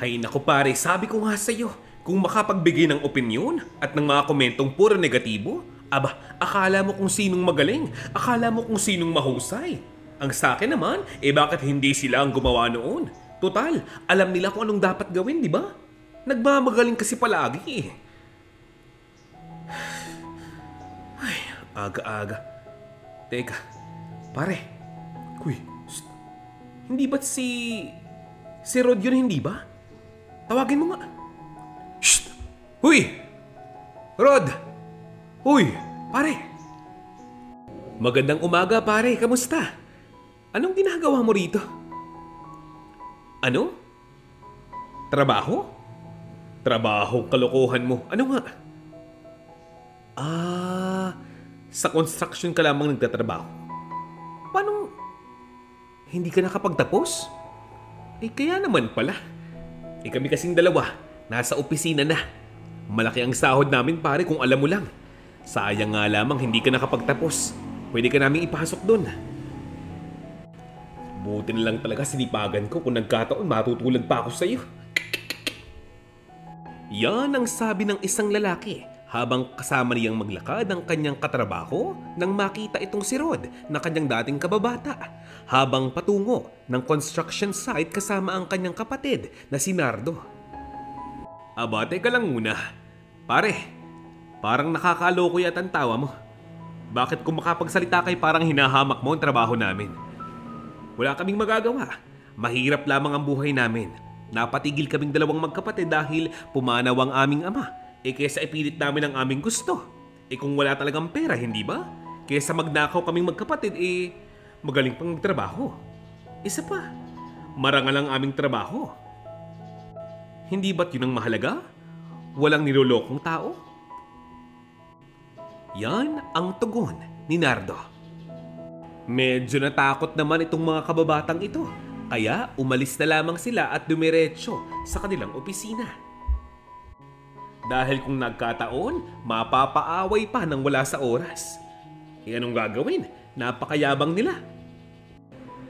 Hay naku pare, sabi ko nga sa'yo, kung makapagbigay ng opinyon at ng mga komentong puro negatibo, aba, akala mo kung sinong magaling, akala mo kung sinong mahusay. Ang sa akin naman, bakit hindi sila ang gumawa noon? Total, alam nila kung anong dapat gawin, di ba? Nagmamagaling kasi palagi eh. Ay, aga-aga. Teka, pare. Uy, hindi ba't si Rod yun, hindi ba? Tawagin mo nga. Shh! Huy! Rod! Huy! Pare! Magandang umaga, pare. Kamusta? Anong ginagawa mo rito? Ano? Trabaho? Trabaho, kalokohan mo. Ano nga? Sa construction ka lamang nagtatrabaho. Paano? Hindi ka nakapagtapos? Kaya naman pala. Kami kasing dalawa, nasa opisina na. Malaki ang sahod namin pare kung alam mo lang. Sayang nga lamang hindi ka nakapagtapos. Pwede ka namin ipasok doon. Buti na lang talaga sinipagan ko kung nagkataon matutulad pa ako sa iyo. Yan ang sabi ng isang lalaki habang kasama niyang maglakad ang kanyang katrabaho nang makita itong si Rod na kanyang dating kababata habang patungo ng construction site kasama ang kanyang kapatid na si Nardo. Aba, teka lang muna. Pare, parang nakakaloko yata ang tawa mo. Bakit kung makapagsalita kay parang hinahamak mo ang trabaho namin? Wala kaming magagawa. Mahirap lamang ang buhay namin. Napatigil kaming dalawang magkapatid dahil pumanaw ang aming ama. Kesa ipilit namin ang aming gusto. Kung wala talagang pera, hindi ba? Kesa magnakaw kaming magkapatid, magaling pang magtrabaho. Isa pa, marangal ang aming trabaho. Hindi ba't yun ang mahalaga? Walang nilolokong tao? Yan ang tugon ni Nardo. Medyo natakot naman itong mga kababatang ito. Kaya umalis na lamang sila at dumiretso sa kanilang opisina. Dahil kung nagkataon, mapapaaway pa nang wala sa oras. Anong gagawin? Napakayabang nila.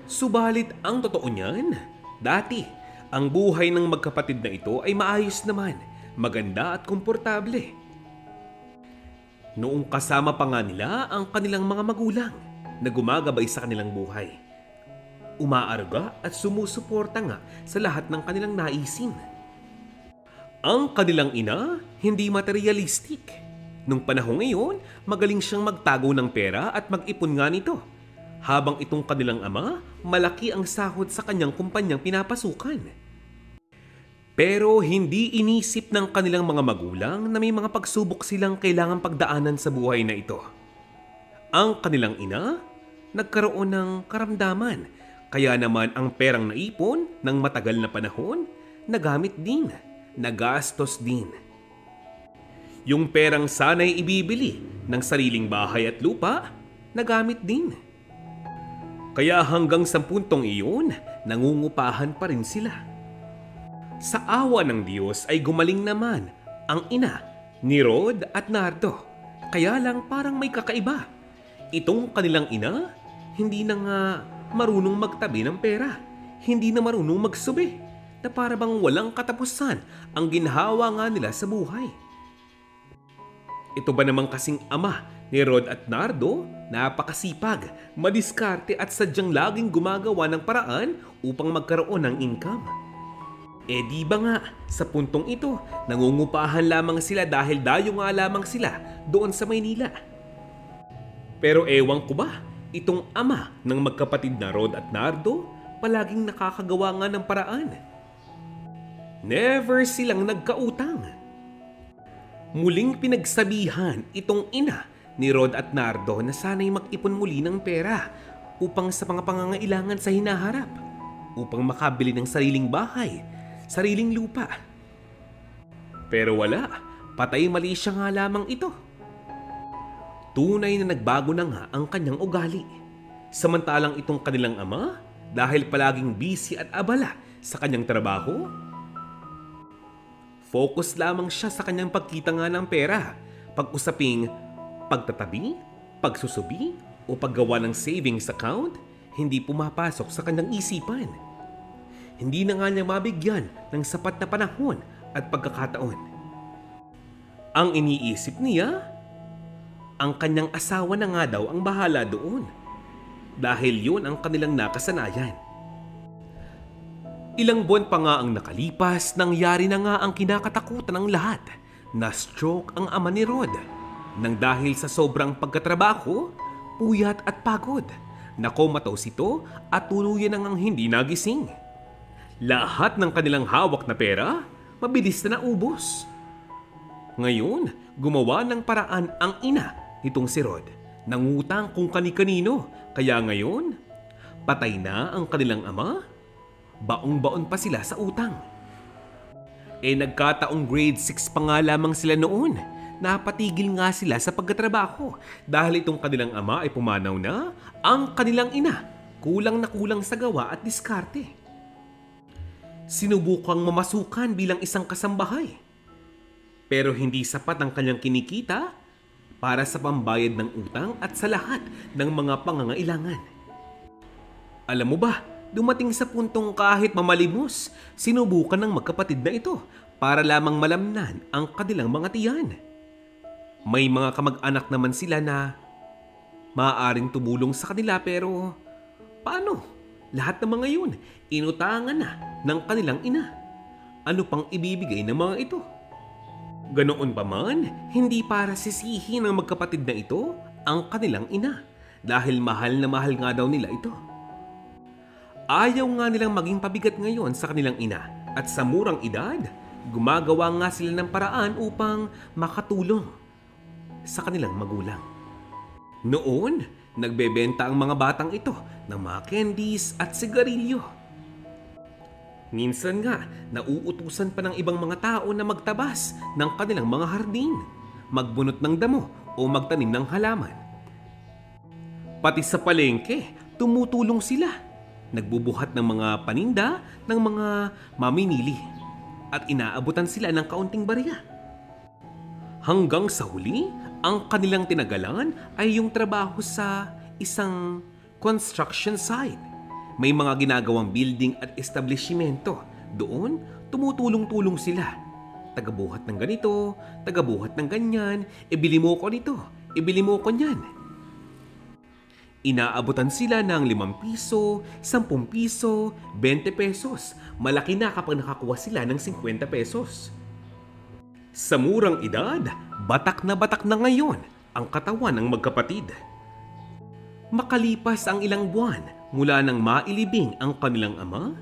Subalit ang totoo niyan, dati, ang buhay ng magkapatid na ito ay maayos naman, maganda at komportable. Noong kasama pa nga nila ang kanilang mga magulang na gumagabay sa kanilang buhay. Umaaruga at sumusuporta nga sa lahat ng kanilang naisin. Ang kanilang ina, hindi materialistic. Nung panahon ngayon, magaling siyang magtago ng pera at mag-ipon nga nito. Habang itong kanilang ama, malaki ang sahod sa kanyang kumpanyang pinapasukan. Pero hindi inisip ng kanilang mga magulang na may mga pagsubok silang kailangang pagdaanan sa buhay na ito. Ang kanilang ina, nagkaroon ng karamdaman. Kaya naman ang perang naipon ng matagal na panahon, nagamit din, nagastos din. Yung perang sana'y ibibili ng sariling bahay at lupa, nagamit din. Kaya hanggang sa puntong iyon, nangungupahan pa rin sila. Sa awa ng Diyos ay gumaling naman ang ina ni Rod at Nardo. Kaya lang parang may kakaiba. Itong kanilang ina, hindi na nga marunong magtabi ng pera. Hindi na marunong magsubi. Na para bang walang katapusan ang ginhawa nga nila sa buhay. Ito ba namang kasing ama ni Rod at Nardo, napakasipag, madiskarte at sadyang laging gumagawa ng paraan upang magkaroon ng income. Di ba nga, sa puntong ito, nangungupahan lamang sila dahil dayo nga lamang sila doon sa Maynila. Pero ewan ko ba, itong ama ng magkapatid na Rod at Nardo, palaging nakakagawa nga ng paraan. Never silang nagkautang. Muling pinagsabihan itong ina ni Rod at Nardo na sana'y mag-ipon muli ng pera upang sa mga pangangailangan sa hinaharap, upang makabili ng sariling bahay, sariling lupa. Pero wala, patay mali siya nga lamang ito. Tunay na nagbago na nga ang kanyang ugali. Samantalang itong kanilang ama, dahil palaging busy at abala sa kanyang trabaho, focus lamang siya sa kanyang pagkita nga ng pera, pag-usaping pagtatabi, pagsusubi, o paggawa ng savings account, hindi pumapasok sa kanyang isipan. hindi na nga niya mabigyan ng sapat na panahon at pagkakataon. Ang iniisip niya, ang kanyang asawa na nga daw ang bahala doon dahil yun ang kanilang nakasanayan. Ilang buwan pa nga ang nakalipas, nangyari na nga ang kinakatakutan ng lahat, na stroke ang ama ni Rod nang dahil sa sobrang pagkatrabaho, puyat at pagod. Nakomatose ito at tuluyan nang hindi nagising. Lahat ng kanilang hawak na pera, mabilis na naubos. Ngayon, gumawa ng paraan ang ina nitong si Rod. Nangutang kung kani-kanino, kaya ngayon, patay na ang kanilang ama. Baong-baon pa sila sa utang. Nagkataong grade 6 pa nga lamang sila noon. Napatigil nga sila sa pagkatrabaho dahil itong kanilang ama ay pumanaw na, ang kanilang ina kulang na kulang sa gawa at diskarte. Sinubukang mamasukan bilang isang kasambahay. Pero hindi sapat ang kanyang kinikita para sa pambayad ng utang at sa lahat ng mga pangangailangan. Alam mo ba, dumating sa puntong kahit mamalimos, sinubukan ng magkapatid na ito para lamang malamnan ang kanilang mga tiyan. May mga kamag-anak naman sila na maaaring tumulong sa kanila pero paano? Lahat ng mga yun, inutangan na ng kanilang ina. Ano pang ibibigay ng mga ito? Ganoon pa man, hindi para sisihin ng magkapatid na ito ang kanilang ina dahil mahal na mahal nga daw nila ito. Ayaw nga nilang maging pabigat ngayon sa kanilang ina at sa murang edad, gumagawa nga sila ng paraan upang makatulong sa kanilang magulang. Noon, nagbebenta ang mga batang ito ng mga candies at sigarilyo. Minsan nga, nauutusan pa ng ibang mga tao na magtabas ng kanilang mga hardin, magbunot ng damo o magtanim ng halaman. Pati sa palengke, tumutulong sila. Nagbubuhat ng mga paninda ng mga mamimili at inaabutan sila ng kaunting barya. Hanggang sa huli, ang kanilang tinagalan ay yung trabaho sa isang construction site. May mga ginagawang building at establishmento. Doon, tumutulong-tulong sila. Tagabuhat ng ganito, tagabuhat ng ganyan, ibili mo ko nito, ibili mo ko niyan. Inaabutan sila ng 5 piso, 10 piso, 20 pesos. Malaki na kapag nakakuha sila ng 50 pesos. Sa murang edad, batak na ngayon ang katawan ng magkapatid. Makalipas ang ilang buwan mula nang mailibing ang kanilang ama,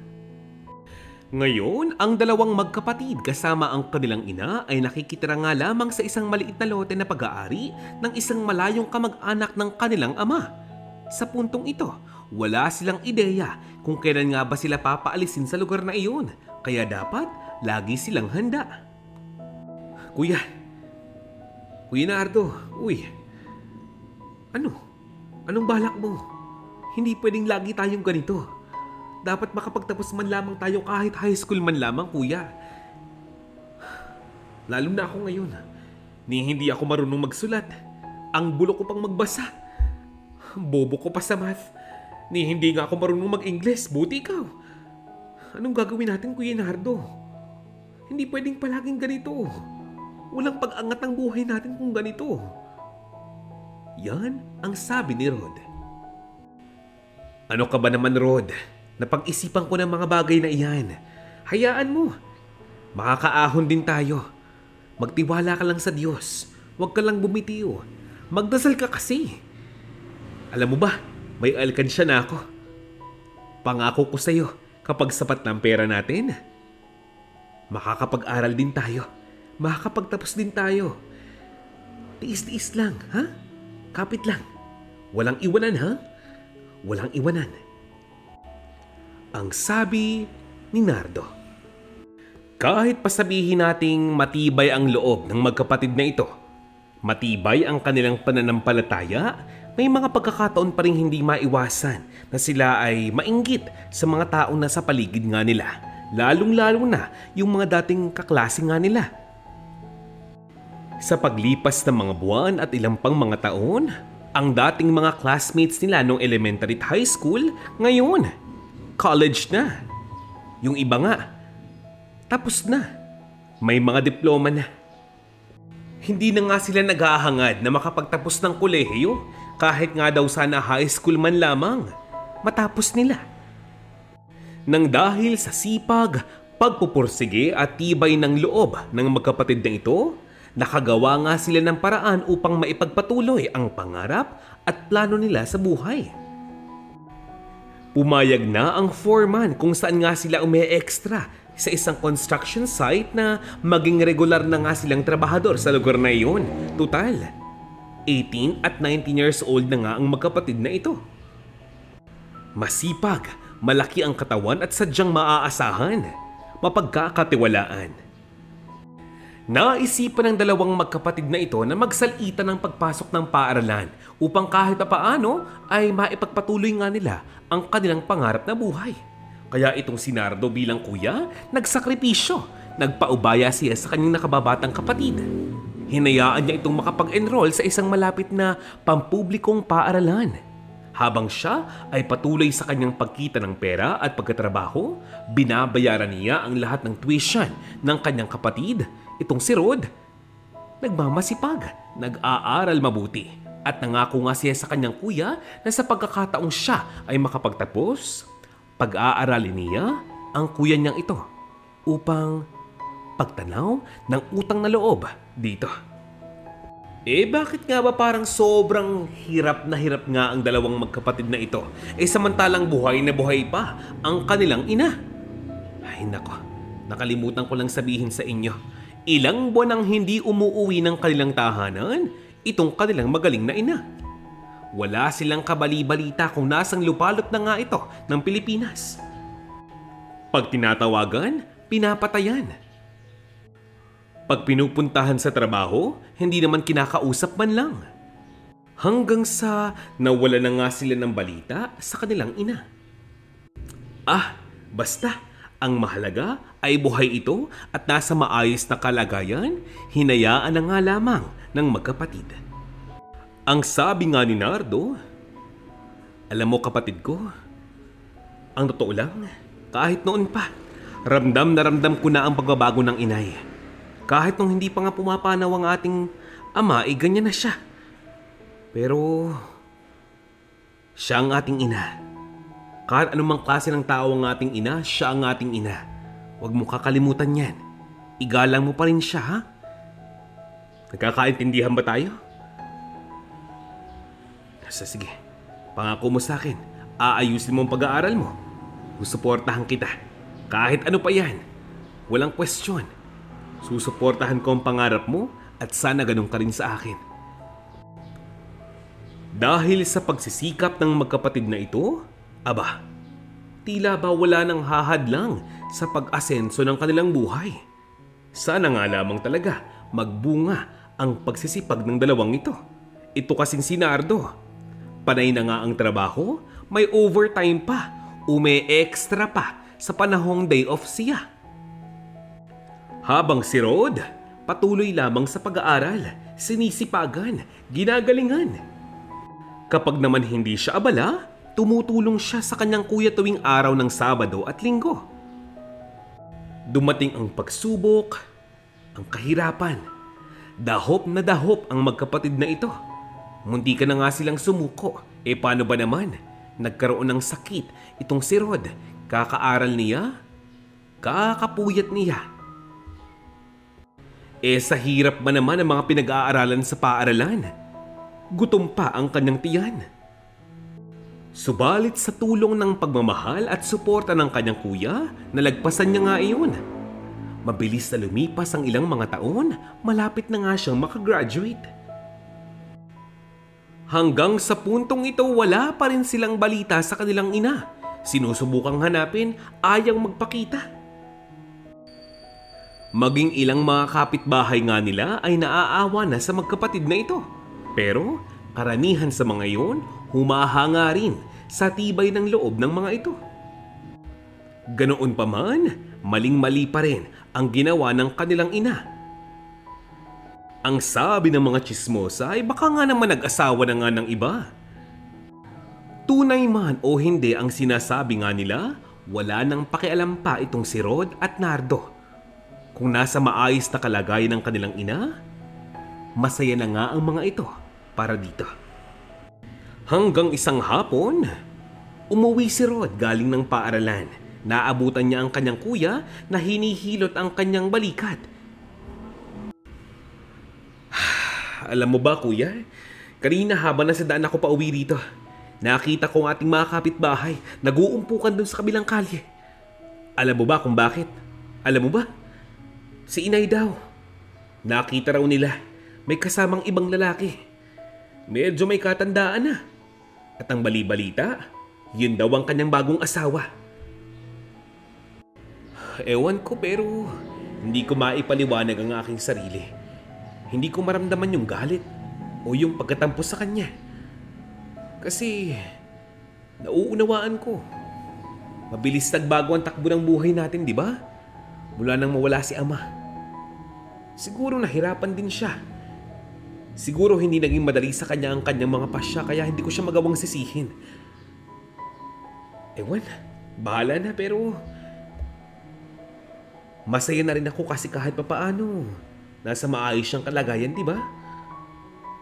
ngayon ang dalawang magkapatid kasama ang kanilang ina ay nakikitira nga lamang sa isang maliit na lote na pag-aari ng isang malayong kamag-anak ng kanilang ama. Sa puntong ito, wala silang ideya kung kailan nga ba sila papaalisin sa lugar na iyon, kaya dapat lagi silang handa. Kuya Nardo, anong balak mo? Hindi pwedeng lagi tayong ganito. Dapat makapagtapos man lamang tayo kahit high school man lamang, kuya. Lalo na ako ngayon, hindi ako marunong magsulat. Ang bulok ko pang magbasa. Bobo ko pa sa math. Hindi nga ako marunong mag-Ingles. Buti ikaw. Anong gagawin natin, Kuya Nardo? Hindi pwedeng palaging ganito. Walang pag-angat ng buhay natin kung ganito. Yan ang sabi ni Rod. Ano ka ba naman, Rod? Napag-isipan ko ng mga bagay na iyan. Hayaan mo. Makakaahon din tayo. Magtiwala ka lang sa Diyos. Huwag ka lang bumitiw. Magdasal ka kasi. Alam mo ba, may alkansya na ako. Pangako ko sa'yo, kapag sapat na ang pera natin, makakapag-aral din tayo. Makakapagtapos din tayo. Tiis-tiis lang, ha? Kapit lang. Walang iwanan, ha? Walang iwanan. Ang sabi ni Nardo. Kahit pasabihin nating matibay ang loob ng magkapatid na ito, matibay ang kanilang pananampalataya, may mga pagkakataon pa rin hindi maiwasan na sila ay mainggit sa mga taong nasa paligid nga nila, lalong-lalo na yung mga dating kaklase nga nila. Sa paglipas ng mga buwan at ilang pang mga taon, ang dating mga classmates nila noong elementary at high school, ngayon, college na. Yung iba nga, tapos na. May mga diploma na. Hindi na nga sila naghahangad na makapagtapos ng kolehiyo kahit nga daw sana high school man lamang matapos nila. Nang dahil sa sipag, pagpupursige at tibay ng loob ng magkapatid na ito, nakagawa nga sila ng paraan upang maipagpatuloy ang pangarap at plano nila sa buhay. Pumayag na ang foreman kung saan nga sila ume-extra sa isang construction site na maging regular na nga silang trabahador sa lugar na iyon. Total, 18 at 19 years old na nga ang magkapatid na ito. Masipag, malaki ang katawan at sadyang maaasahan, mapagkakatiwalaan. Naisipan ng dalawang magkapatid na ito na magsalita ng pagpasok ng paaralan upang kahit paano ay maipagpatuloy nga nila ang kanilang pangarap na buhay. Kaya itong si Nardo bilang kuya, nagsakripisyo, nagpaubaya siya sa kanyang nakababatang kapatid. Hinayaan niya itong makapag-enroll sa isang malapit na pampublikong paaralan. Habang siya ay patuloy sa kanyang pagkita ng pera at pagkatrabaho, binabayaran niya ang lahat ng tuition ng kanyang kapatid, itong si Rod. Nagmamasipag, nag-aaral mabuti at nangako nga siya sa kanyang kuya na sa pagkakataong siya ay makapagtapos, pag-aaralin niya ang kuya niyang ito upang pagtanaw ng utang na loob dito. Bakit nga ba parang sobrang hirap nga ang dalawang magkapatid na ito? Samantalang buhay na buhay pa ang kanilang ina. Ay nako, nakalimutan ko lang sabihin sa inyo. Ilang buwan ang hindi umuuwi ng kanilang tahanan itong kanilang magaling na ina. Wala silang kabali-balita kung nasang lupalot na nga ito ng Pilipinas. Pag tinatawagan, pinapatayan. Pag pinupuntahan sa trabaho, hindi naman kinakausap man lang. Hanggang sa nawala na nga sila ng balita sa kanilang ina. Basta, ang mahalaga ay buhay ito at nasa maayos na kalagayan, hinayaan na nga lamang ng magkapatid. Ang sabi nga ni Nardo, alam mo kapatid ko, ang totoo lang, kahit noon pa, ramdam na ramdam ko na ang pagbabago ng inay. Kahit nung hindi pa nga pumapanaw ang ating ama, ganyan na siya. Pero, siya ang ating ina. Kahit anumang klase ng tao ang ating ina, siya ang ating ina. Huwag mo kakalimutan yan. Igalang mo pa rin siya, ha? Nagkakaintindihan ba tayo? Sige, pangako mo sa akin, aayusin mo ang pag-aaral mo. Susuportahan kita. Kahit ano pa yan. Walang question. Susuportahan ko ang pangarap mo at sana ganun ka rin sa akin. Dahil sa pagsisikap ng magkapatid na ito, tila ba wala nang hahadlang sa pag-asenso ng kanilang buhay. Sana nga lamang talaga magbunga ang pagsisipag ng dalawang ito. Ito kasing si Nardo. Panay na nga ang trabaho, may overtime pa, extra pa sa panahong day off siya. Habang si Rod, patuloy lamang sa pag-aaral, sinisipagan, ginagalingan. Kapag naman hindi siya abala, tumutulong siya sa kanyang kuya tuwing araw ng Sabado at Linggo. Dumating ang pagsubok, ang kahirapan. Dahop na dahop ang magkapatid na ito. Munti ka na nga silang sumuko. Paano ba naman? Nagkaroon ng sakit itong si Rod. Kakaaral niya, kakapuyat niya. Sa hirap ba naman ang mga pinag-aaralan sa paaralan? Gutom pa ang kanyang tiyan. Subalit sa tulong ng pagmamahal at suporta ng kanyang kuya, nalagpasan niya nga iyon. Mabilis na lumipas ang ilang mga taon, malapit na nga siyang makagraduate. Hanggang sa puntong ito, wala pa rin silang balita sa kanilang ina. Sinusubukang hanapin, ayaw magpakita. Maging ilang mga kapitbahay nga nila ay naaawa na sa magkapatid na ito. Pero karamihan sa mga iyon, humahanga rin sa tibay ng loob ng mga ito. Ganoon pa man, maling-mali pa rin ang ginawa ng kanilang ina. Ang sabi ng mga tsismosa ay baka nga naman nag-asawa na nga ng iba. Tunay man o hindi ang sinasabi nga nila, Wala nang pakialam pa itong si Rod at Nardo. Kung nasa maayos na kalagayan ng kanilang ina, masaya na nga ang mga ito para dito. Hanggang isang hapon, umuwi si Rod galing ng paaralan. Naabutan niya ang kanyang kuya na hinihilot ang kanyang balikat. Alam mo ba kuya, kanina habang nasa daan ako pa uwi rito, nakita ko ang ating mga kapitbahay nag-uumpukan dun sa kabilang kalye. Alam mo ba kung bakit? Alam mo ba? Si inay daw. Nakita raw nila may kasamang ibang lalaki. Medyo may katandaan na. At ang bali-balita, yun daw ang kanyang bagong asawa. Ewan ko pero hindi ko maipaliwanag ang aking sarili. Hindi ko maramdaman yung galit o yung pagkatampo sa kanya. Kasi nauunawaan ko. Mabilis nagbago ang takbo ng buhay natin, di ba? Mula nang mawala si ama. Siguro nahirapan din siya. Siguro hindi naging madali sa kanya ang kanyang mga pasya kaya hindi ko siya magawang sisihin. Ewan, bahala na pero masaya na rin ako kasi kahit papaano nasa maayos siyang kalagayan, di ba?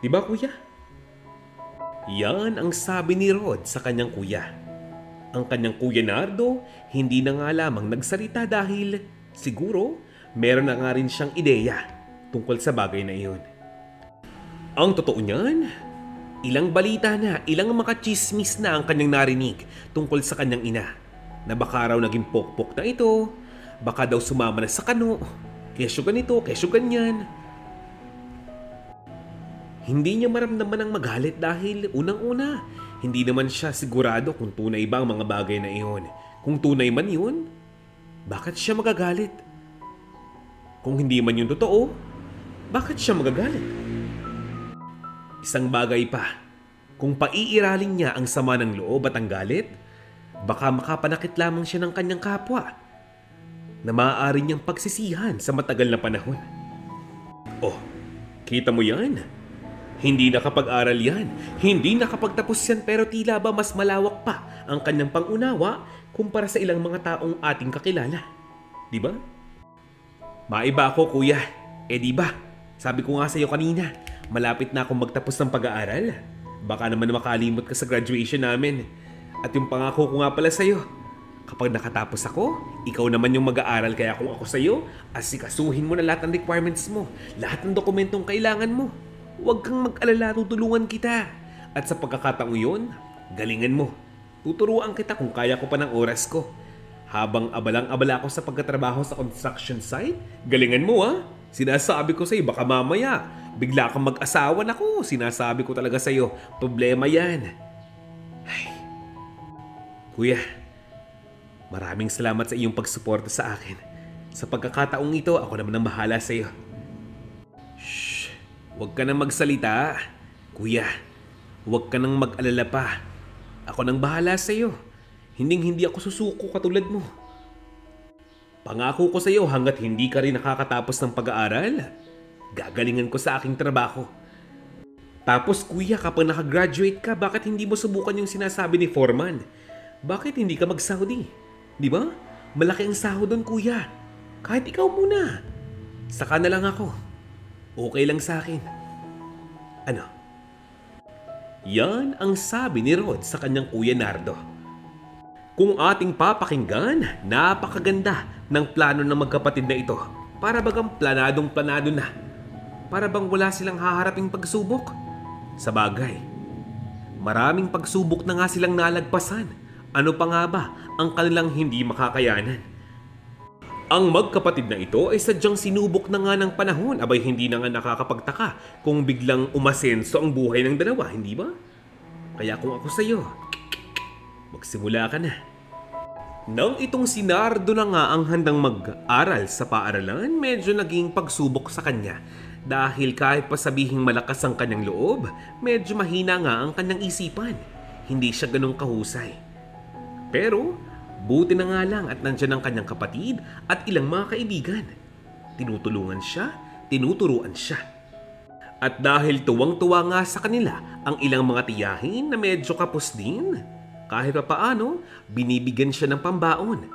Di ba kuya? Yan ang sabi ni Rod sa kanyang kuya. Ang kanyang kuya Nardo hindi na nga lamang nagsalita dahil siguro meron na nga rin siyang ideya tungkol sa bagay na iyon. Ang totoo niyan, ilang balita na, ilang makachismis na ang kanyang narinig tungkol sa kanyang ina. Na baka raw naging pokpok na ito, baka daw sumama na sa kano, kesyo ganito, kesyo ganyan. Hindi niya maramdaman ang magalit dahil unang-una, hindi naman siya sigurado kung tunay ba ang mga bagay na iyon. Kung tunay man yun, bakit siya magagalit? Kung hindi man yun totoo, bakit siya magagalit? Isang bagay pa, kung paiiralin niya ang sama ng loob at ang galit, baka makapanakit lamang siya ng kanyang kapwa na maaari niyang pagsisihan sa matagal na panahon. Oh, kita mo yan? Hindi nakapag-aral yan, hindi nakapagtapos yan pero tila ba mas malawak pa ang kanyang pangunawa kumpara sa ilang mga taong ating kakilala. Di ba? Maiba ako kuya, di ba? Sabi ko nga sa iyo kanina, malapit na akong magtapos ng pag-aaral. Baka naman makalimot ka sa graduation namin. At yung pangako ko nga pala sa'yo, kapag nakatapos ako, ikaw naman yung mag-aaral kaya kung ako sa'yo, asikasuhin mo na lahat ng requirements mo, lahat ng dokumentong kailangan mo. Huwag kang mag-alala, tutulungan kita. At sa pagkakataong yun, galingan mo. Tuturuan kita kung kaya ko pa ng oras ko. Habang abalang-abala ako sa pagkatrabaho sa construction site, galingan mo ha. Sinasabi ko sa'yo, baka mamaya bigla kang mag-asawa na ko. Sinasabi ko talaga sa'yo, problema yan. Ay. Kuya, maraming salamat sa iyong pagsuporta sa akin. Sa pagkakataong ito, ako naman ang bahala sa'yo. Shh, huwag ka nang magsalita. Kuya, huwag ka nang mag-alala pa. Ako nang bahala sa'yo. Hindi ako susuko katulad mo. Pangako ko sa iyo hanggat hindi ka rin nakakatapos ng pag-aaral, gagalingan ko sa aking trabaho. Tapos kuya, kapag nakagraduate ka, bakit hindi mo subukan yung sinasabi ni Foreman? Bakit hindi ka mag-Saudi? Di ba? Malaki ang sahod doon kuya. Kahit ikaw muna. Saka na lang ako. Okay lang sa akin. Ano? Yan ang sabi ni Rod sa kanyang kuya Nardo. Kung ating papakinggan, napakaganda ng plano ng magkapatid na ito. Para bagang planadong-planado na. Para bang wala silang haharaping pagsubok. Sa bagay, maraming pagsubok na nga silang nalagpasan. Ano pa nga ba ang kanilang hindi makakayanan? Ang magkapatid na ito ay sadyang sinubok na nga ng panahon. Abay hindi na nga nakakapagtaka kung biglang umasenso ang buhay ng dalawa, hindi ba? Kaya kung ako sa'yo, magsimula ka na. Nang itong si Nardo na nga ang handang mag-aral sa paaralan, medyo naging pagsubok sa kanya. Dahil kahit pa sabihing malakas ang kanyang loob, medyo mahina nga ang kanyang isipan. Hindi siya ganong kahusay. Pero, buti na nga lang at nandyan ang kanyang kapatid at ilang mga kaibigan. Tinutulungan siya, tinuturuan siya. At dahil tuwang-tuwa nga sa kanila ang ilang mga tiyahin na medyo kapos din, Kahit pa paano, binibigyan siya ng pambaon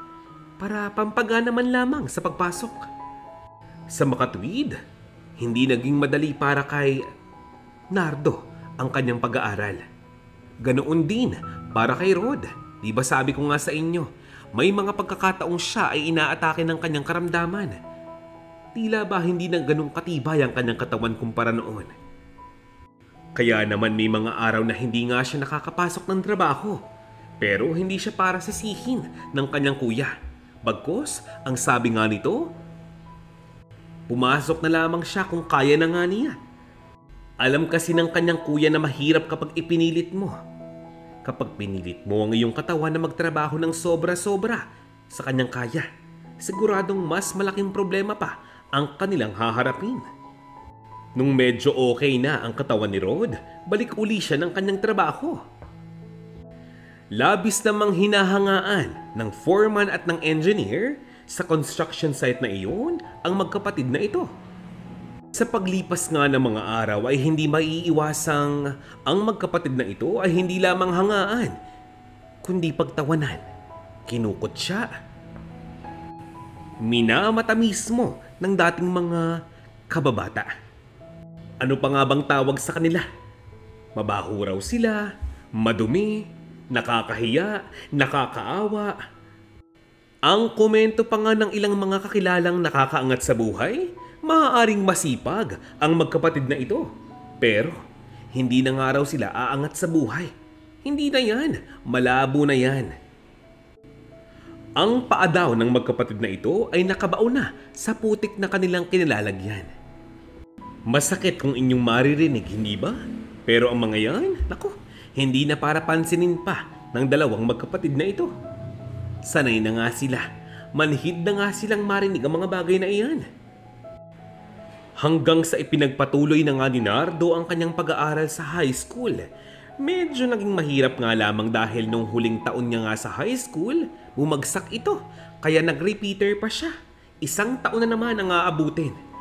para pampagana man lamang sa pagpasok. Sa makatuwid, hindi naging madali para kay Nardo ang kanyang pag-aaral. Ganoon din para kay Rod. Di ba sabi ko nga sa inyo, may mga pagkakataong siya ay inaatake ng kanyang karamdaman. Tila ba hindi na ganong katibay ang kanyang katawan kumpara noon. Kaya naman may mga araw na hindi nga siya nakakapasok ng trabaho. Pero hindi siya para sisihin ng kanyang kuya. Bagkus, ang sabi nga nito, pumasok na lamang siya kung kaya na nga niya. Alam kasi ng kanyang kuya na mahirap kapag ipinilit mo. Kapag pinilit mo ang iyong katawan na magtrabaho ng sobra-sobra sa kanyang kaya, siguradong mas malaking problema pa ang kanilang haharapin. Nung medyo okay na ang katawan ni Rod, balik uli siya ng kanyang trabaho. Labis namang hinahangaan ng foreman at ng engineer sa construction site na iyon ang magkapatid na ito. Sa paglipas nga ng mga araw ay hindi maiiwasang ang magkapatid na ito ay hindi lamang hangaan, kundi pagtawanan. Kinukot siya. Minamata mismo ng dating mga kababata. Ano pa nga bang tawag sa kanila? Mabaho raw sila, madumi, nakakahiya, nakakaawa. Ang komento pa nga ng ilang mga kakilalang nakakaangat sa buhay, maaaring masipag ang magkapatid na ito. Pero hindi na nga raw sila aangat sa buhay. Hindi na yan, malabo na yan. Ang paa daw ng magkapatid na ito ay nakabaon na sa putik na kanilang kinalalagyan. Masakit kung inyong maririnig, hindi ba? Pero ang mga yan, naku, hindi na para pansinin pa ng dalawang magkapatid na ito. Sanay na nga sila. Manhid na nga silang marinig ang mga bagay na iyan. Hanggang sa ipinagpatuloy na nga ni Nardo ang kanyang pag-aaral sa high school. Medyo naging mahirap nga lamang dahil nung huling taon niya nga sa high school, bumagsak ito. Kaya nag-repeater pa siya. 1 taon na naman ang aabutin.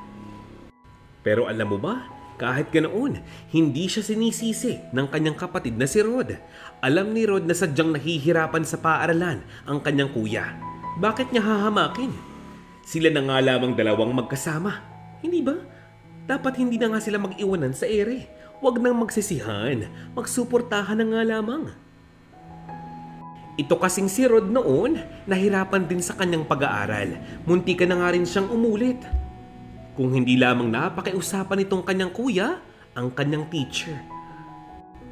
Pero alam mo ba? Kahit ganoon, hindi siya sinisisi ng kanyang kapatid na si Rod. Alam ni Rod na sadyang nahihirapan sa paaralan ang kanyang kuya. Bakit niya hahamakin? Sila na nga lamang dalawang magkasama. Hindi ba? Dapat hindi na nga sila mag-iwanan sa ere. Huwag nang magsisihan. Magsuportahan na nga lamang. Ito kasing si Rod noon, nahirapan din sa kanyang pag-aaral. Munti ka na nga rin siyang umulit. Kung hindi lamang napakiusapan nitong kanyang kuya, ang kanyang teacher.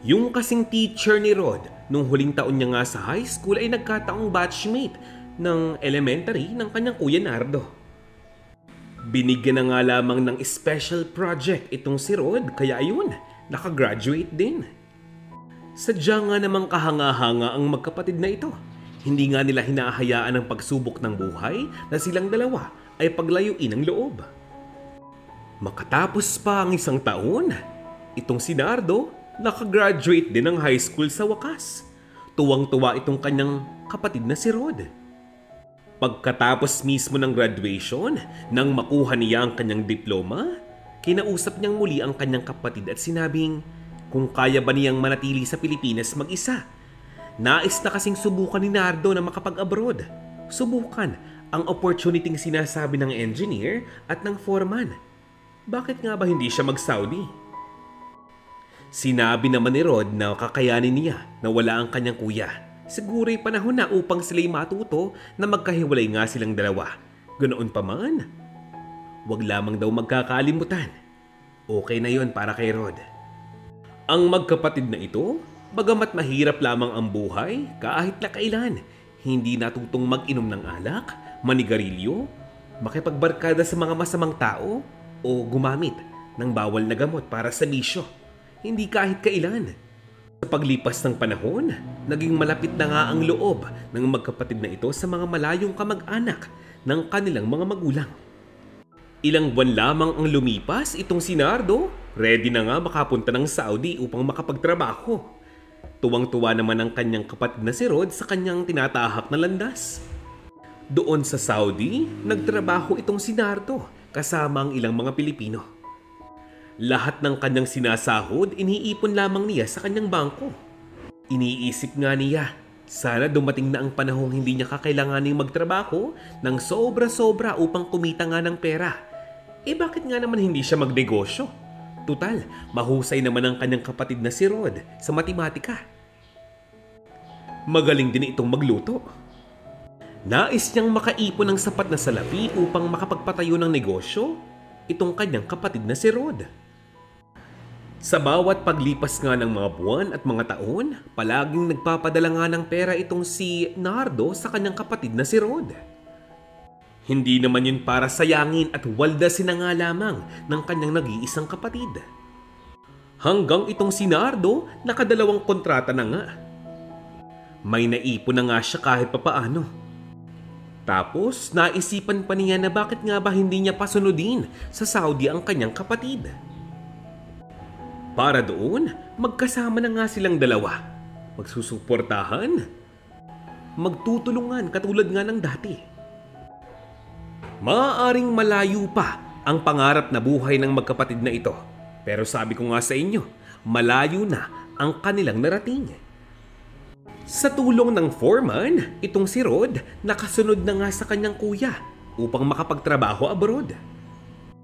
Yung kasing teacher ni Rod, nung huling taon niya nga sa high school ay nagkataong batchmate ng elementary ng kanyang kuya Nardo. Binigyan na nga lamang ng special project itong si Rod, kaya ayun, nakagraduate din. Sadya nga namang kahanga-hanga ang magkapatid na ito. Hindi nga nila hinahayaan ang pagsubok ng buhay na silang dalawa ay paglayuin ang loob. Makatapos pa ang 1 taon, itong si Nardo nakagraduate din ng high school sa wakas. Tuwang-tuwa itong kanyang kapatid na si Rod. Pagkatapos mismo ng graduation, nang makuha niya ang kanyang diploma, kinausap niyang muli ang kanyang kapatid at sinabing kung kaya ba niyang manatili sa Pilipinas mag-isa. Nais na kasing subukan ni Nardo na makapag-abroad. Subukan ang opportunity sinasabi ng engineer at ng foreman. Bakit nga ba hindi siya mag-Saudi? Sinabi naman ni Rod na kakayanin niya na wala ang kanyang kuya. Siguro'y panahon na upang sila'y matuto na magkahiwalay nga silang dalawa. Ganoon pa man, wag lamang daw magkakalimutan. Okay na yon para kay Rod. Ang magkapatid na ito, bagamat mahirap lamang ang buhay, kahit na kailan, hindi natutong mag-inom ng alak, manigarilyo, makipagbarkada sa mga masamang tao, o gumamit ng bawal na gamot para sa bisyo. Hindi kahit kailan. Sa paglipas ng panahon, naging malapit na nga ang loob ng magkapatid na ito sa mga malayong kamag-anak ng kanilang mga magulang. Ilang buwan lamang ang lumipas, itong si Nardo, ready na nga makapunta ng Saudi upang makapagtrabaho. Tuwang-tuwa naman ang kanyang kapatid na si Rod sa kanyang tinatahak na landas. Doon sa Saudi, nagtrabaho itong si Nardo kasama ang ilang mga Pilipino. Lahat ng kanyang sinasahod, iniipon lamang niya sa kanyang bangko. Iniisip nga niya Sana dumating na ang panahong hindi niya kakailanganing magtrabaho ng sobra-sobra upang kumita nga ng pera. Bakit nga naman hindi siya magnegosyo? Tutal, mahusay naman ang kanyang kapatid na si Rod sa matematika. Magaling din itong magluto. Nais niyang makaipon ng sapat na salapi upang makapagpatayo ng negosyo itong kanyang kapatid na si Rod. Sa bawat paglipas nga ng mga buwan at mga taon, palaging nagpapadala nga ng pera itong si Nardo sa kanyang kapatid na si Rod. Hindi naman yun para sayangin at waldasin na nga lamang ng kanyang nag-iisang kapatid. Hanggang itong si Nardo, nakadalawang kontrata na nga. May naipon na nga siya kahit papaano. Tapos, naisipan pa niya na bakit nga ba hindi niya pasunodin sa Saudi ang kanyang kapatid. Para doon, magkasama na nga silang dalawa. Magsusuportahan. Magtutulungan katulad nga ng dati. Maaaring malayo pa ang pangarap na buhay ng magkapatid na ito. Pero sabi ko nga sa inyo, malayo na ang kanilang narating. Sa tulong ng foreman, itong si Rod nakasunod na nga sa kanyang kuya upang makapagtrabaho abroad.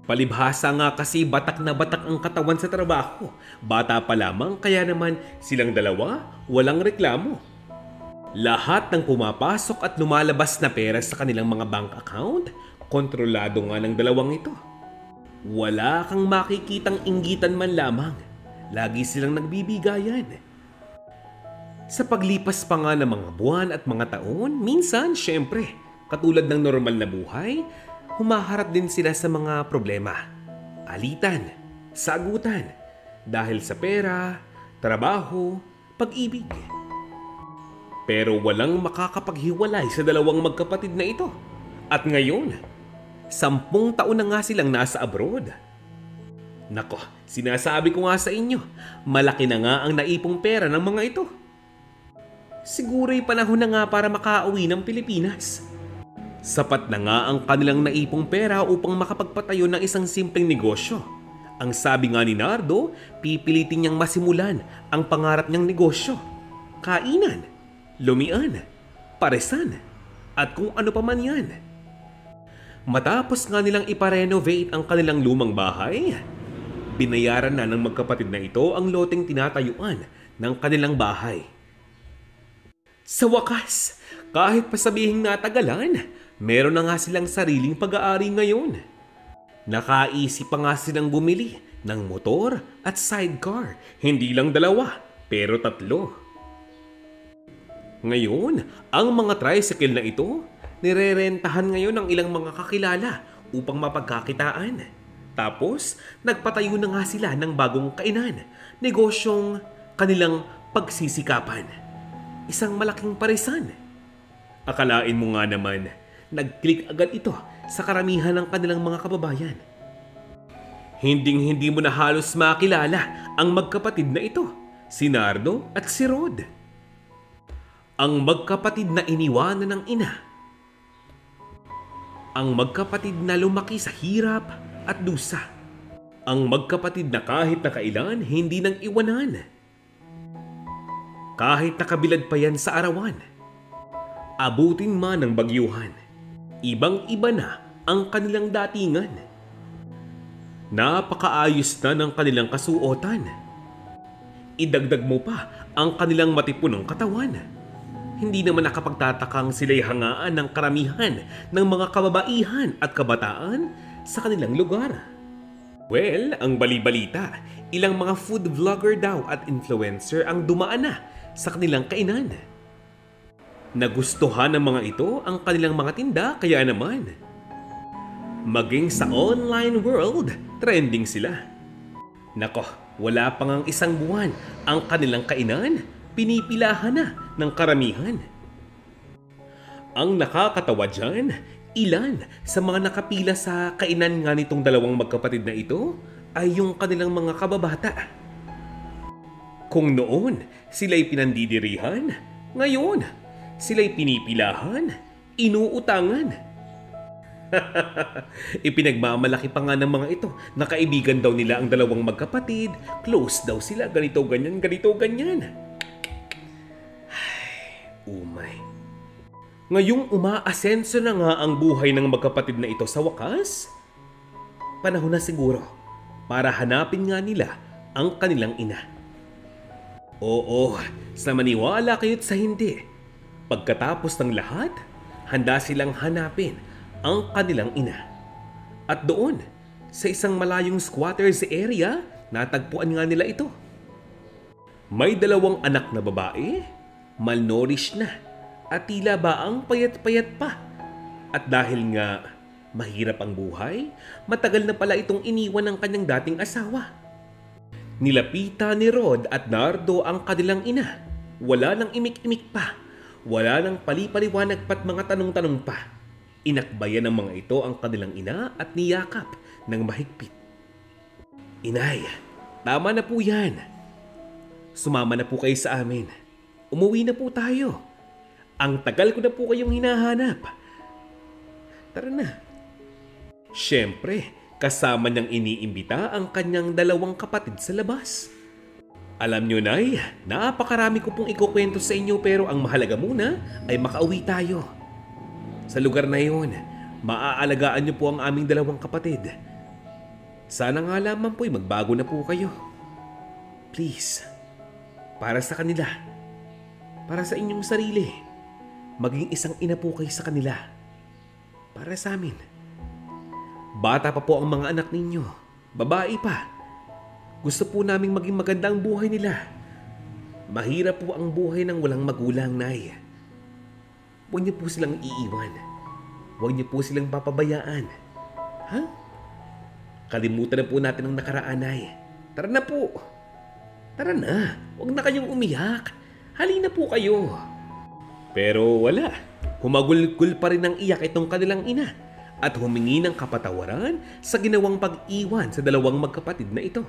Palibhasa nga kasi batak na batak ang katawan sa trabaho. Bata pa lamang kaya naman silang dalawa walang reklamo. Lahat ng pumapasok at lumalabas na pera sa kanilang mga bank account, kontrolado nga ng dalawang ito. Wala kang makikitang inggitan man lamang. Lagi silang nagbibigayan. Sa paglipas pa nga ng mga buwan at mga taon, minsan syempre, katulad ng normal na buhay, humaharap din sila sa mga problema, alitan, sagutan, dahil sa pera, trabaho, pag-ibig. Pero walang makakapaghiwalay sa dalawang magkapatid na ito. At ngayon, 10 taon na nga silang nasa abroad. Nako, sinasabi ko nga sa inyo, malaki na nga ang naipong pera ng mga ito. Siguro'y panahon na nga para makauwi ng Pilipinas. Sapat na nga ang kanilang naipong pera upang makapagpatayo ng isang simpleng negosyo. Ang sabi nga ni Nardo, pipilitin niyang masimulan ang pangarap niyang negosyo. Kainan, lumian, paresan, at kung ano pa man yan. Matapos nga nilang iparenovate ang kanilang lumang bahay, binayaran na ng magkapatid na ito ang loteng tinatayuan ng kanilang bahay. Sa wakas, kahit pa sabihing natagalan, meron na nga silang sariling pag-aari ngayon. Nakaisip pa nga silang bumili ng motor at sidecar. Hindi lang 2, pero 3. Ngayon, ang mga tricycle na ito, nirerentahan ngayon ng ilang mga kakilala upang mapagkakitaan. Tapos, nagpatayo na nga sila ng bagong kainan, negosyong kanilang pagsisikapan. Isang malaking parisan. Akalain mo nga naman, nag-click agad ito sa karamihan ng kanilang mga kababayan. Hinding-hindi mo na halos makilala ang magkapatid na ito, si Nardo at si Rod. Ang magkapatid na iniwanan ng ina. Ang magkapatid na lumaki sa hirap at dusa. Ang magkapatid na kahit na kailan hindi nang iwanan. Kahit nakabilad pa yan sa arawan. Abutin man ng bagyuhan. Ibang-iba na ang kanilang datingan. Napakaayos na ng kanilang kasuotan. Idagdag mo pa ang kanilang matipunong katawan. Hindi naman nakapagtatakang sila'y hangaan ng karamihan ng mga kababaihan at kabataan sa kanilang lugar. Well, ang bali-balita, ilang mga food vlogger daw at influencer ang dumaan na sa kanilang kainan. Nagustuhan ng mga ito ang kanilang mga tinda kaya naman. Maging sa online world, trending sila. Nako, wala pang ang 1 buwan ang kanilang kainan, pinipilahan na ng karamihan. Ang nakakatawa dyan, ilan sa mga nakapila sa kainan nga nitong dalawang magkapatid na ito ay yung kanilang mga kababata. Kung noon sila'y pinandidirihan, ngayon sila'y pinipilahan, inuutangan. Ipinagmamalaki pa nga ng mga ito na kaibigan daw nila ang dalawang magkapatid, close daw sila, ganito ganyan, ganito ganyan. umay. Ngayong umaasenso na nga ang buhay ng magkapatid na ito sa wakas, panahon na siguro para hanapin nga nila ang kanilang ina. Oo, sa maniwala kayo't sa hindi, pagkatapos ng lahat, handa silang hanapin ang kanilang ina. At doon, sa isang malayong squatters area, natagpuan nga nila ito. May 2 anak na babae, malnourished na, at tila ba ang payat-payat pa. At dahil nga mahirap ang buhay, matagal na pala itong iniwan ng kanyang dating asawa. Nilapitan ni Rod at Nardo ang kanilang ina. Wala nang imik-imik pa. Wala nang palipaliwanag pa't mga tanong-tanong pa. Inakbayan ng mga ito ang kanilang ina at niyakap ng mahigpit. Inay, tama na po yan. Sumama na po kayo sa amin. Umuwi na po tayo. Ang tagal ko na po kayong hinahanap. Tara na. Siyempre, kasama niyang iniimbita ang kanyang 2 kapatid sa labas. Alam niyo, Nay, napakarami ko pong ikukwento sa inyo pero ang mahalaga muna ay makauwi tayo. Sa lugar na iyon, maaalagaan niyo po ang aming 2 kapatid. Sana nga lamang po'y magbago na po kayo. Please, para sa kanila, para sa inyong sarili, maging isang ina po kayo sa kanila. Para sa amin. Bata pa po ang mga anak ninyo, babae pa. Gusto po naming maging maganda ang buhay nila. Mahirap po ang buhay ng walang magulang, Nay. Huwag niyo po silang iiwan. Huwag niyo po silang papabayaan. Ha? Kalimutan na po natin ang nakaraan, Nay. Tara na po. Tara na. Huwag na kayong umiyak. Halina po kayo. Pero wala. Humagulgul pa rin ng iyak itong kanilang ina at humingi ng kapatawaran sa ginawang pag-iwan sa 2 magkapatid na ito.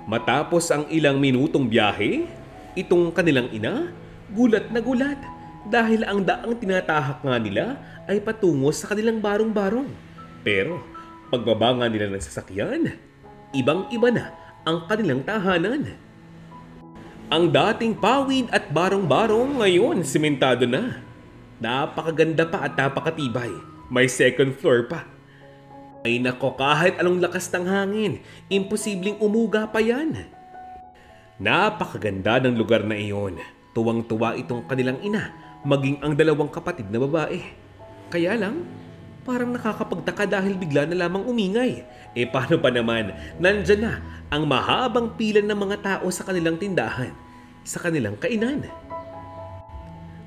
Matapos ang ilang minutong biyahe, itong kanilang ina, gulat na gulat dahil ang daang tinatahak nga nila ay patungo sa kanilang barong-barong. Pero pagbaba nga nila ng sasakyan, ibang-iba na ang kanilang tahanan. Ang dating pawid at barong-barong ngayon simentado na. Napakaganda pa at napakatibay. May 2nd floor pa. Ay nako, kahit anong lakas ng hangin, imposibleng umuga pa yan. Napakaganda ng lugar na iyon. Tuwang-tuwa itong kanilang ina, maging ang 2 kapatid na babae. Kaya lang, parang nakakapagtaka dahil bigla na lamang umingay. Paano pa naman, nandyan na ang mahabang pila ng mga tao sa kanilang tindahan, sa kanilang kainan.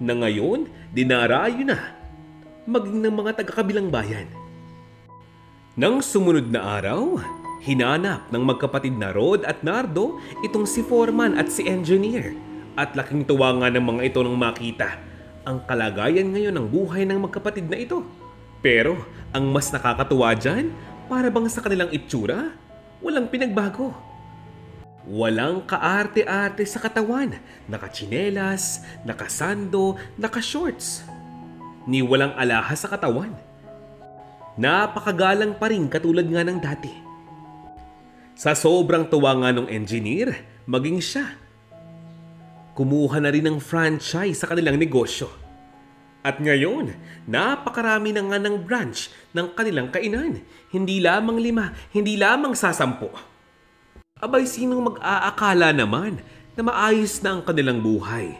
Na ngayon, dinarayo na, maging ng mga taga-kabilang bayan. Nang sumunod na araw, hinanap ng magkapatid na Rod at Nardo itong si foreman at si engineer. At laking tuwa nga ng mga ito nang makita ang kalagayan ngayon ng buhay ng magkapatid na ito. Pero ang mas nakakatuwa dyan, para bang sa kanilang itsura, walang pinagbago. Walang kaarte-arte sa katawan, nakatsinelas, nakasando, nakashorts. Ni walang alahas sa katawan. Napakagalang pa rin katulad nga ng dati. Sa sobrang tuwa nga ng engineer, maging siya. Kumuha na rin ng franchise sa kanilang negosyo. At ngayon, napakarami na nga ng branch ng kanilang kainan. Hindi lamang 5, hindi lamang 10. Abay, sinong mag-aakala naman na maayos na ang kanilang buhay?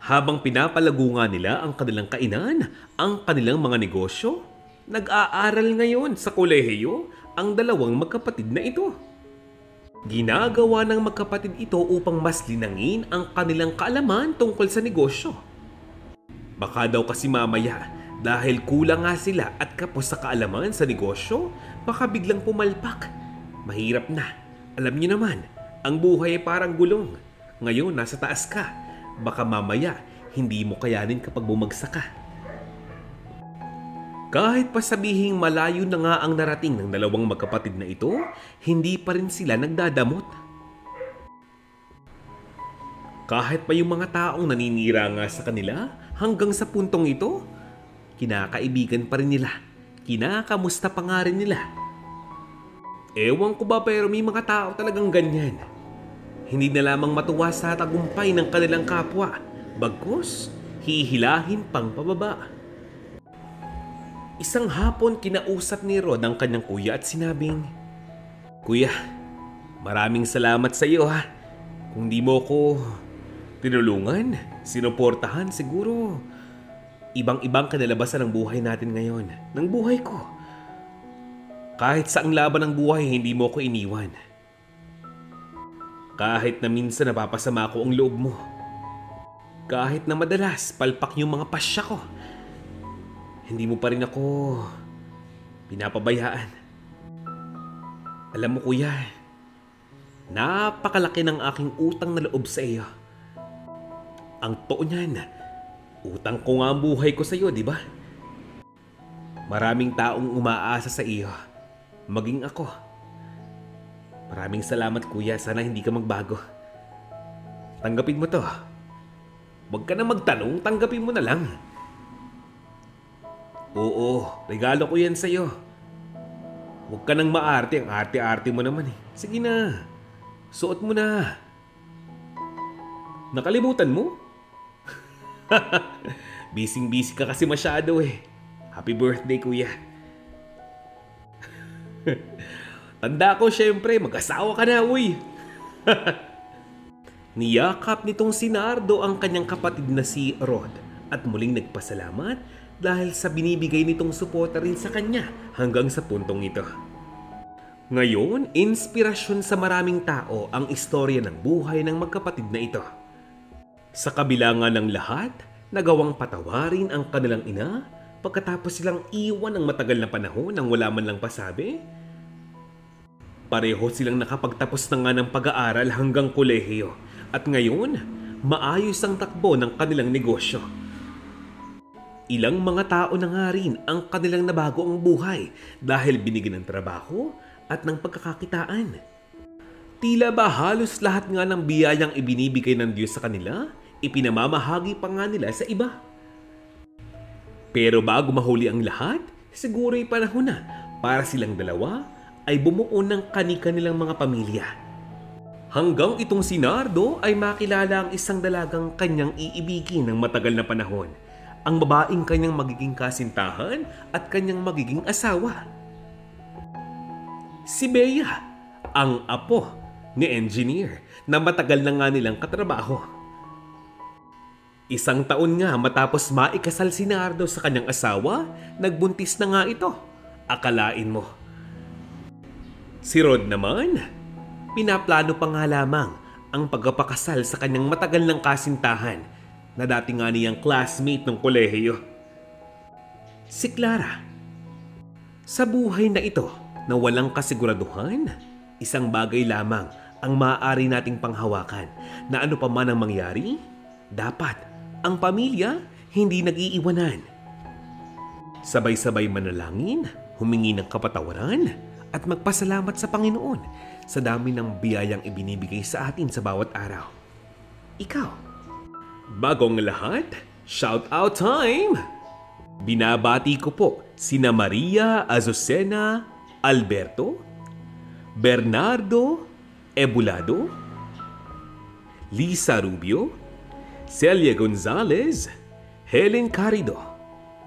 Habang pinapalago nga nila ang kanilang kainan, ang kanilang mga negosyo, nag-aaral ngayon sa kolehiyo ang 2 magkapatid na ito. Ginagawa ng magkapatid ito upang mas linangin ang kanilang kaalaman tungkol sa negosyo. Baka daw kasi mamaya, dahil kulang nga sila at kapos sa kaalaman sa negosyo, baka biglang pumalpak. Mahirap na. Alam niyo naman, ang buhay ay parang gulong. Ngayon, nasa taas ka. Baka mamaya, hindi mo kayanin kapag bumagsak ka. Kahit pa sabihing malayo na nga ang narating ng 2 magkapatid na ito, hindi pa rin sila nagdadamot. Kahit pa yung mga taong naninira nga sa kanila, hanggang sa puntong ito, kinakaibigan pa rin nila. Kinakamusta pa nga rin nila. Ewan ko ba pero may mga tao talagang ganyan. Hindi na lamang matuwa sa tagumpay ng kanilang kapwa, Bagkus, hihilahin pang pababa. Isang hapon kinausap ni Rod ang kanyang kuya at sinabing, "Kuya, maraming salamat sa iyo ha. Kung di mo ko tinulungan, sinuportahan siguro. Ibang-ibang kanalabasan ng buhay natin ngayon, ng buhay ko. Kahit saang laban ng buhay, hindi mo ko iniwan. Kahit na minsan napapasama ko ang loob mo. Kahit na madalas palpak yung mga pasya ko, hindi mo pa rin ako pinapabayaan. Alam mo kuya, napakalaki ng aking utang na loob sa iyo. Ang totoo niyan, utang ko nga ang buhay ko sa iyo, di ba? Maraming taong umaasa sa iyo, maging ako. Maraming salamat kuya, sana hindi ka magbago. Tanggapin mo to. Huwag ka na magtanong, tanggapin mo na lang. Oo, regalo ko yan sa iyo. Huwag ka nang maarte, ang arte-arte mo naman eh. Sige na, suot mo na. Nakalimutan mo? Busy-busy ka kasi masyado eh. Happy birthday kuya. Tanda ko syempre, mag-asawa ka na uy. Niyakap nitong si Nardo ang kanyang kapatid na si Rod at muling nagpasalamat dahil sa binibigay nitong suporta rin sa kanya hanggang sa puntong ito. Ngayon, inspirasyon sa maraming tao ang istorya ng buhay ng magkapatid na ito. Sa kabila nga ng lahat, nagawang patawarin ang kanilang ina pagkatapos silang iwan ng matagal na panahon nang wala man lang pasabi. Pareho silang nakapagtapos na nga ng pag-aaral hanggang kolehiyo at ngayon, maayos ang takbo ng kanilang negosyo. Ilang mga tao na nga rin ang kanilang nabago ang buhay dahil binigyan ng trabaho at ng pagkakakitaan. Tila ba halos lahat nga ng biyayang ibinibigay ng Diyos sa kanila, ipinamamahagi pa nga nila sa iba. Pero bago mahuli ang lahat, siguro'y panahon na para silang dalawa ay bumuo ng kani-kanilang mga pamilya. Hanggang itong si Nardo ay makilala ang isang dalagang kanyang iibigin ng matagal na panahon, ang babaeng kanyang magiging kasintahan at kanyang magiging asawa. Si Bea, ang apo ni engineer na matagal na nga nilang katrabaho. Isang taon nga matapos maikasal si Nardo sa kanyang asawa, nagbuntis na nga ito. Akalain mo. Si Rod naman, pinaplano pa nga lamang ang pagpapakasal sa kanyang matagal ng kasintahan na dati nga niyang classmate ng kolehiyo. Si Clara. Sa buhay na ito na walang kasiguraduhan, isang bagay lamang ang maaari nating panghawakan na ano pa man ang mangyari, dapat ang pamilya hindi nag-iiwanan. Sabay-sabay manalangin, humingi ng kapatawaran, at magpasalamat sa Panginoon sa dami ng biyayang ibinibigay sa atin sa bawat araw. Ikaw, bagong lahat, shout out time! Binabati ko po sina Maria Azucena Alberto, Bernardo Ebulado, Lisa Rubio, Celia Gonzalez, Helen Carido,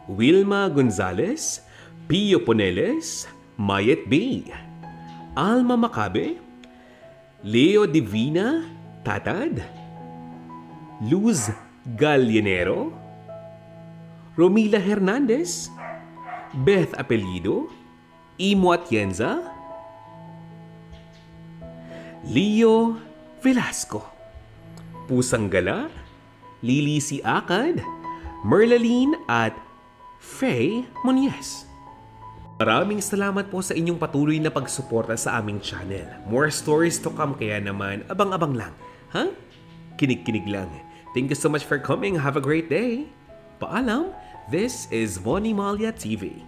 Wilma Gonzalez, Pio Poneles, Mayet Bay, Alma Macabe, Leo Divina Tatad, Luz Gallinero, Romila Hernandez, Beth Apelido, Imo Atienza, Leo Velasco, Pusang Gala, Lily C. Akad, Merlaline at Faye Muñez. Maraming salamat po sa inyong patuloy na pagsuporta sa aming channel. More stories to come kaya naman abang-abang lang. Ha? Kinig-kinig lang. Thank you so much for coming. Have a great day. Paalam, this is Vonnie Malia TV.